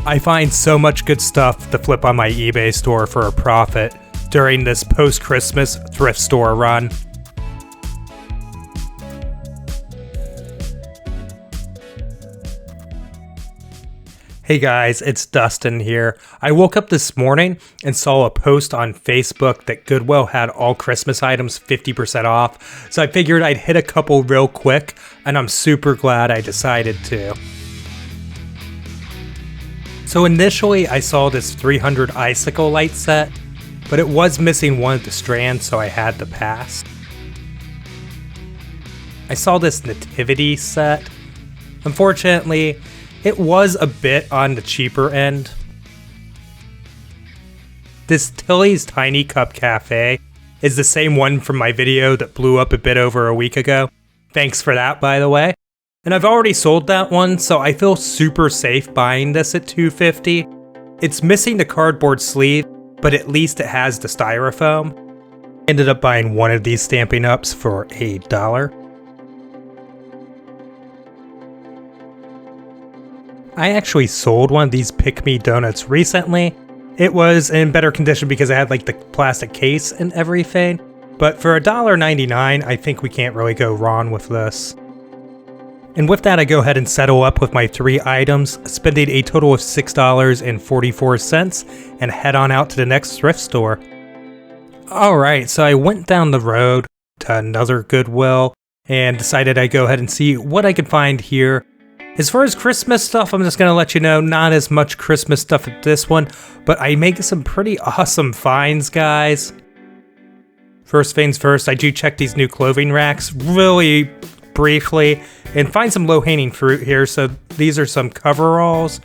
I find so much good stuff to flip on my eBay store for a profit during this post-Christmas thrift store run. Hey guys, it's Dustin here. I woke up this morning and saw a post on Facebook that Goodwill had all Christmas items 50% off, so I figured I'd hit a couple real quick, and I'm super glad I decided to. So initially I saw this 300 icicle light set, but it was missing one of the strands, so I had to pass. I saw this nativity set. Unfortunately, it was a bit on the cheaper end. This Tilly's Tiny Cup Cafe is the same one from my video that blew up a bit over a week ago. Thanks for that, by the way. And I've already sold that one, so I feel super safe buying this at $2.50. It's missing the cardboard sleeve, but at least it has the styrofoam. Ended up buying one of these Stampin' Ups for $1. I actually sold one of these Pick Me donuts recently. It was in better condition because it had like the plastic case and everything. But for $1.99, I think we can't really go wrong with this. And with that, I go ahead and settle up with my 3 items, spending a total of $6.44, and head on out to the next thrift store. Alright, so I went down the road to another Goodwill and decided I'd go ahead and see what I could find here. As far as Christmas stuff, I'm just going to let you know, not as much Christmas stuff at this one, but I make some pretty awesome finds, guys. First things first, I do check these new clothing racks really briefly and find some low-hanging fruit here. So these are some overalls,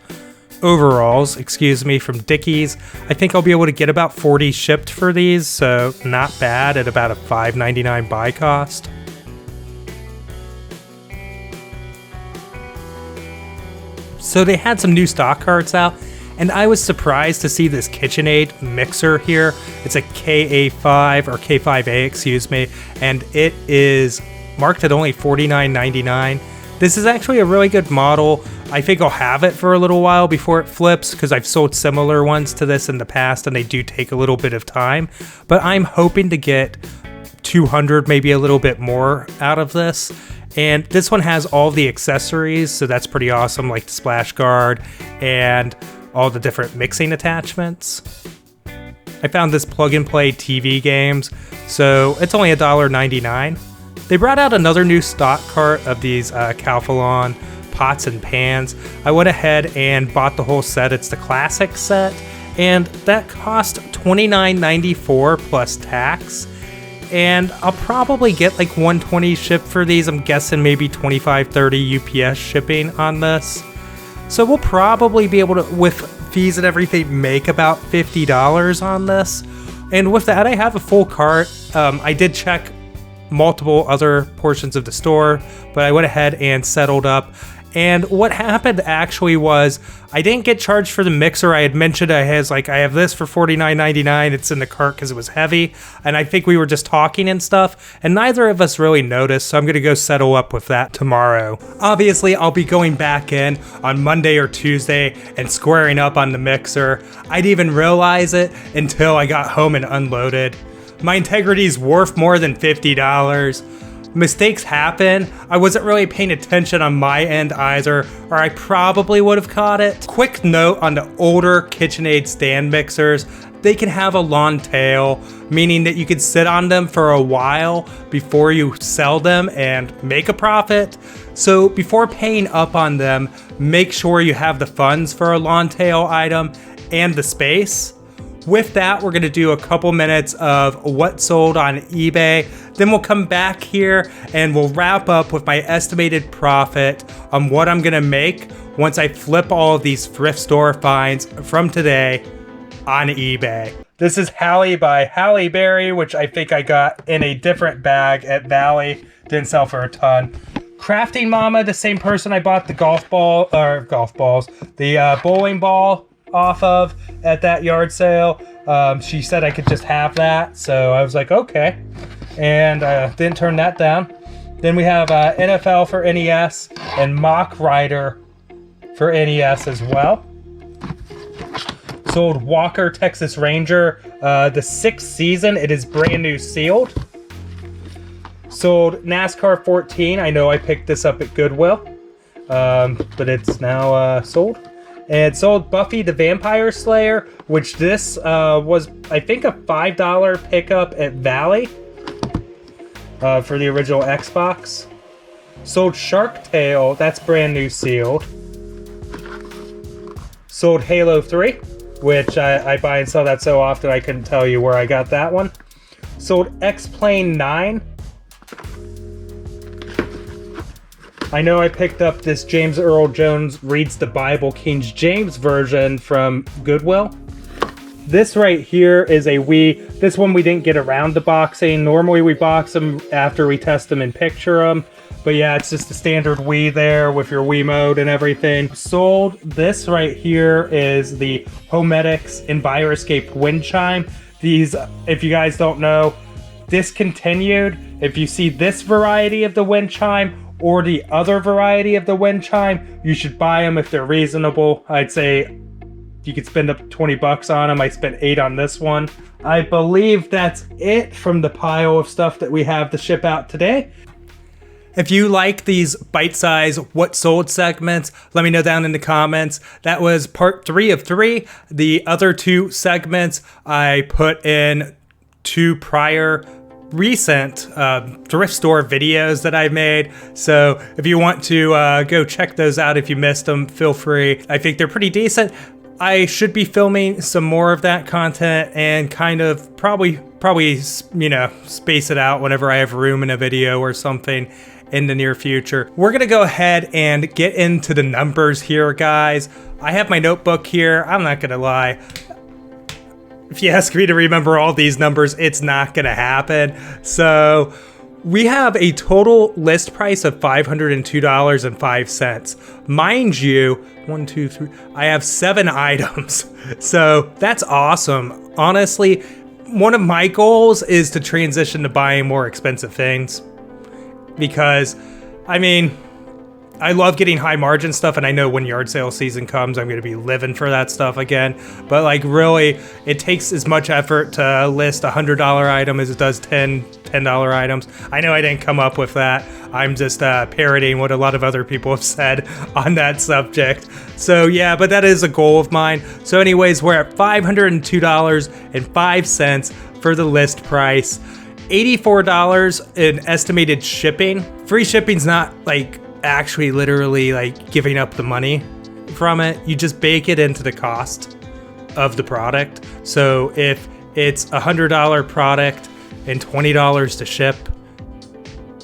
from Dickies. I think I'll be able to get about 40 shipped for these, so not bad at about a $5.99 buy cost. So they had some new stock carts out, and I was surprised to see this KitchenAid mixer here. It's a KA5 or K5A, excuse me, and it is marked at only $49.99. This is actually a really good model. I think I'll have it for a little while before it flips because I've sold similar ones to this in the past and they do take a little bit of time, but I'm hoping to get 200, maybe a little bit more out of this. And this one has all the accessories, so that's pretty awesome, like the splash guard and all the different mixing attachments. I found this plug-and-play TV games, so it's only $1.99. They brought out another new stock cart of these Calphalon pots and pans. I went ahead and bought the whole set. It's the classic set, and that cost $29.94 plus tax. And I'll probably get like $120 shipped for these. I'm guessing maybe $25-$30 UPS shipping on this. So we'll probably be able to, with fees and everything, make about $50 on this. And with that, I have a full cart. I did check multiple other portions of the store, but I went ahead and settled up. And what happened actually was I didn't get charged for the mixer. I had mentioned I have this for $49.99. It's in the cart because it was heavy. And I think we were just talking and stuff. And neither of us really noticed. So I'm going to go settle up with that tomorrow. Obviously, I'll be going back in on Monday or Tuesday and squaring up on the mixer. I didn't even realize it until I got home and unloaded. My integrity's worth more than $50. Mistakes happen. I wasn't really paying attention on my end either, or I probably would have caught it. Quick note on the older KitchenAid stand mixers. They can have a long tail, meaning that you could sit on them for a while before you sell them and make a profit. So before paying up on them, make sure you have the funds for a long tail item and the space. With that, we're going to do a couple minutes of what sold on eBay. Then we'll come back here and we'll wrap up with my estimated profit on what I'm going to make once I flip all of these thrift store finds from today on eBay. This is Hallie by Halle Berry, which I think I got in a different bag at Valley. Didn't sell for a ton. Crafting Mama, the same person I bought the the bowling ball off of at that yard sale. She said I could just have that, so I was like, okay, and didn't turn that down. Then we have NFL for NES and Mock Rider for NES as well. Sold Walker Texas Ranger, the 6th season. It is brand new sealed. Sold NASCAR 14. I know I picked this up at Goodwill, but it's now sold. And sold Buffy the Vampire Slayer, which this was, I think, a $5 pickup at Valley for the original Xbox. Sold Shark Tale. That's brand new sealed. Sold Halo 3, which I buy and sell that so often I couldn't tell you where I got that one. Sold X-Plane 9. I know I picked up this James Earl Jones Reads the Bible King James version from Goodwill. This right here is a Wii. This one we didn't get around to boxing. Normally we box them after we test them and picture them. But yeah, it's just the standard Wii there with your Wii mode and everything. Sold. This right here is the Homedics EnviroScape wind chime. These, if you guys don't know, discontinued. If you see this variety of the wind chime or the other variety of the wind chime, you should buy them if they're reasonable. I'd say you could spend up 20 bucks on them. I spent 8 on this one. I believe that's it from the pile of stuff that we have to ship out today. If you like these bite-sized what sold segments, let me know down in the comments. That was part 3 of 3. The other 2 segments I put in 2 prior recent thrift store videos that I made. So if you want to go check those out, if you missed them, feel free. I think they're pretty decent. I should be filming some more of that content and kind of probably, you know, space it out whenever I have room in a video or something in the near future. We're gonna go ahead and get into the numbers here, guys. I have my notebook here. I'm not gonna lie. If you ask me to remember all these numbers, it's not gonna happen. So we have a total list price of $502.05. Mind you, 1, 2, 3, I have 7 items. So that's awesome. Honestly, one of my goals is to transition to buying more expensive things. Because, I mean, I love getting high margin stuff, and I know when yard sale season comes, I'm going to be living for that stuff again. But like, really, it takes as much effort to list a $100 item as it does $10 items. I know I didn't come up with that. I'm just parroting what a lot of other people have said on that subject. So yeah, but that is a goal of mine. So anyways, we're at $502.05 for the list price. $84 in estimated shipping. Free shipping's not like actually literally like giving up the money from it. You just bake it into the cost of the product. So if it's a $100 product and $20 to ship,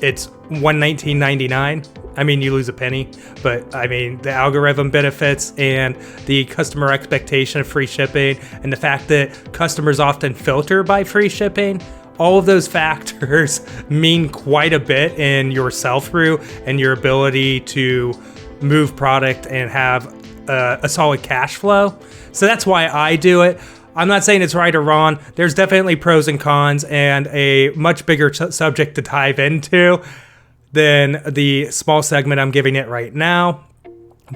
it's $119.99. I mean, you lose a penny, but I mean, the algorithm benefits and the customer expectation of free shipping and the fact that customers often filter by free shipping, all of those factors mean quite a bit in your sell-through and your ability to move product and have a solid cash flow. So that's why I do it. I'm not saying it's right or wrong. There's definitely pros and cons and a much bigger subject to dive into than the small segment I'm giving it right now.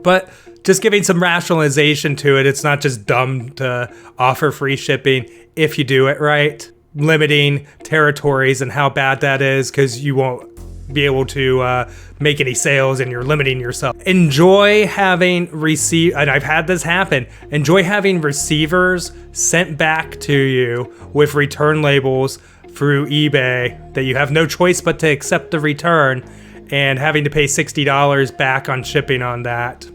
But just giving some rationalization to it. It's not just dumb to offer free shipping if you do it right. Limiting territories and how bad that is because you won't be able to make any sales and you're limiting yourself. Enjoy having and I've had this happen, enjoy having receivers sent back to you with return labels through eBay that you have no choice but to accept the return and having to pay $60 back on shipping on that.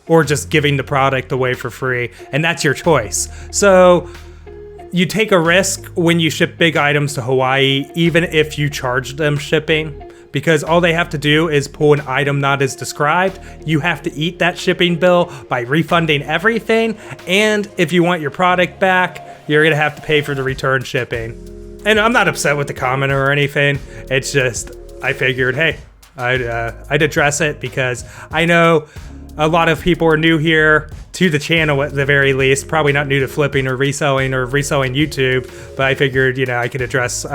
Or just giving the product away for free, and that's your choice. So you take a risk when you ship big items to Hawaii, even if you charge them shipping, because all they have to do is pull an item not as described. You have to eat that shipping bill by refunding everything, and if you want your product back, you're gonna have to pay for the return shipping. And I'm not upset with the commenter or anything. It's just, I figured, hey, I'd address it because I know a lot of people are new here to the channel at the very least, probably not new to flipping or reselling YouTube, but I figured, you know, I could address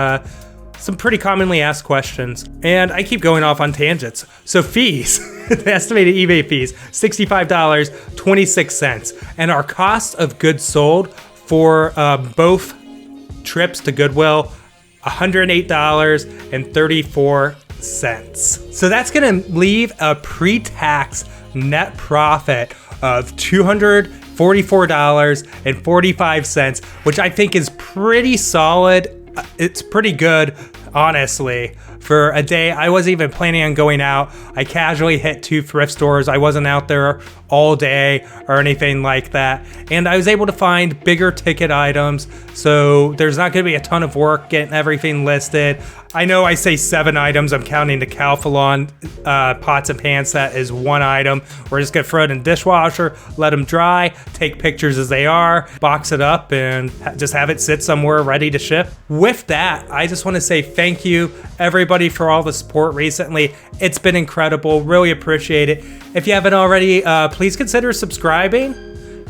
some pretty commonly asked questions. And I keep going off on tangents. So fees, the estimated eBay fees, $65.26. And our cost of goods sold for both trips to Goodwill, $108.34. So that's gonna leave a pre-tax net profit of $244.45, which I think is pretty solid. It's pretty good, honestly. For a day, I wasn't even planning on going out. I casually hit 2 thrift stores. I wasn't out there all day or anything like that. And I was able to find bigger ticket items. So there's not gonna be a ton of work getting everything listed. I know I say 7 items. I'm counting the Calphalon pots and pans set as 1 item. We're just gonna throw it in the dishwasher, let them dry, take pictures as they are, box it up, and just have it sit somewhere ready to ship. With that, I just wanna say thank you, everybody, for all the support recently. It's been incredible. Really appreciate it. If you haven't already, please consider subscribing,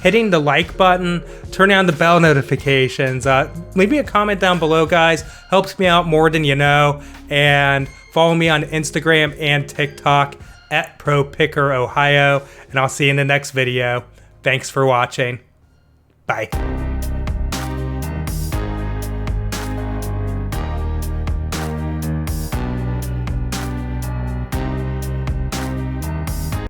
hitting the like button, turn on the bell notifications. Leave me a comment down below, guys. Helps me out more than you know. And follow me on Instagram and TikTok at ProPickerOhio. And I'll see you in the next video. Thanks for watching. Bye.